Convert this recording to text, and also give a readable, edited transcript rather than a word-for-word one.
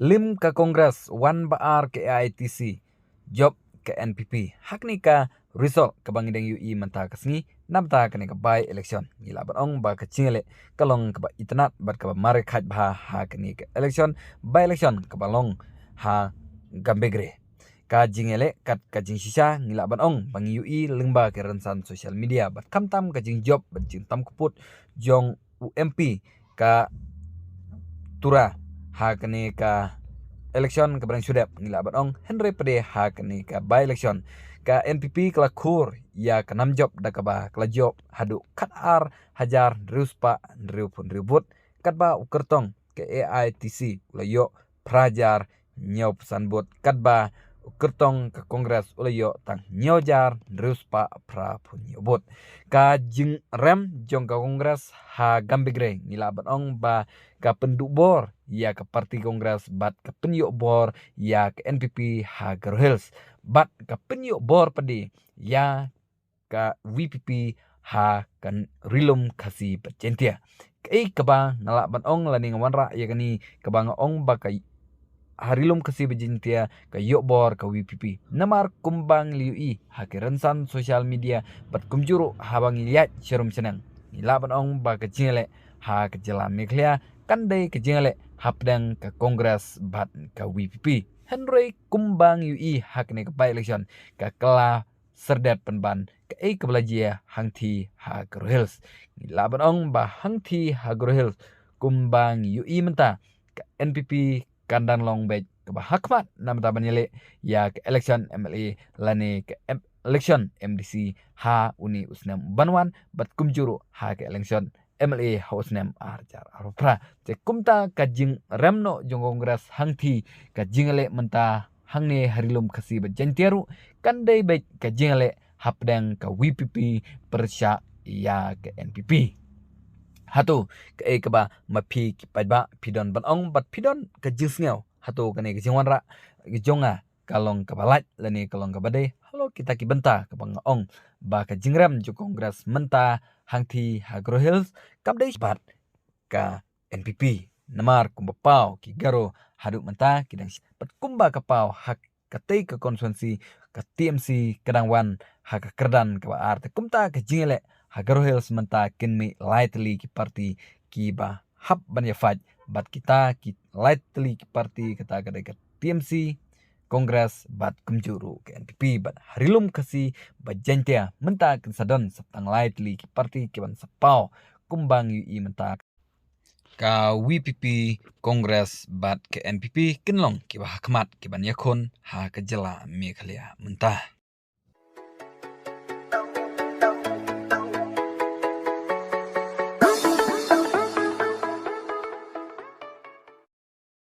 lim ke Kongres wan baar ke AITC job ke NPP hak ni ka result ke bangideng UI mentah kesni namta kene ke by election gila batong ba ke cingele kalong ke ba itnat bat ke ba mare khat bha ha kene ke election by election ke balong ha gambegre ka jingele kat ka jing sisa ngila batong bang UI lengba ke rensan social media bat kamtam ka jing job bat jing tam kuput jong UMP ka tura ha kene ka election ke barang sudap ngila batong Henry pede ha kene ka by election ka NPP kala kur ya ka nam job da ka ba kala job hadu kat ar hajar ruspa pun ribut kat ba ukertong ke AITC kala yo prajar nyau pesan bot kat ba ukertong ke kongres ula yo tang nyojar ruspa pra pun nyobot ka jing rem jong ka kongres ha gambegre ngila batong ba ka penduk bor ya ke parti kongres bat ke penyuk bor ya ke NPP ha Hills bat ke penyuk bor pedi ya ke WPP ha kan rilum kasi percentia kei keba ngalak batong lani ngawanra ya kani keba ngong ba kai harilum kasi berjentia ke yok bor ke WPP namar kumbang liui ha ke rensan sosial media bat kumjuru habang liat serum senang ila batong ba ke jingele ha ke jela meklia kandai ke jingele hapdang ke kongres bat ke WPP Henry kumbang UI hak ne ke by election ke kela serdat penban ke kebelajia hangti ha Hills ila batong ba hangti ha Hills kumbang UI menta ke NPP kandang long bed ke hakmat nam ta banile ya ke election MLA lani ke election MDC ha uni usnam banwan bat kumjuru ha ke election MLA hausnam arjar arupra te kumta kajing remno jong kongres hangti kajingale menta hangne harilum kasi bajentiaru kandai baik kajingale hapdang ke WPP persya ya ke NPP hatu ke keba mapi kipadba pidon banong bat pidon ke jisngau hatu kene ke jingwanra ke jonga kalong kebalat lani kalong kebade halo kita ki benta ke bangong ba ke jingram ju kongres menta hangti hagro hills kabdai bat ka NPP namar kumbapau ki garo hadu menta kidang pat kumba kapau hak katei ke konsuensi ke TMC kedangwan hak kerdan ke arte kumta ke jingele Hagaro Hills menta kinmi lightly ki parti ki ba hap banya faj bat kita ki lightly ki parti kata kada ke TMC Kongres bat kumjuru ke NPP bat harilum kasi bajantia menta kin sadon septang lightly ki parti ki ban sapau kumbang UI menta ka WPP Kongres bat ke NPP kinlong ki ba hakmat ki ban yakun ha ke jela Meghalaya menta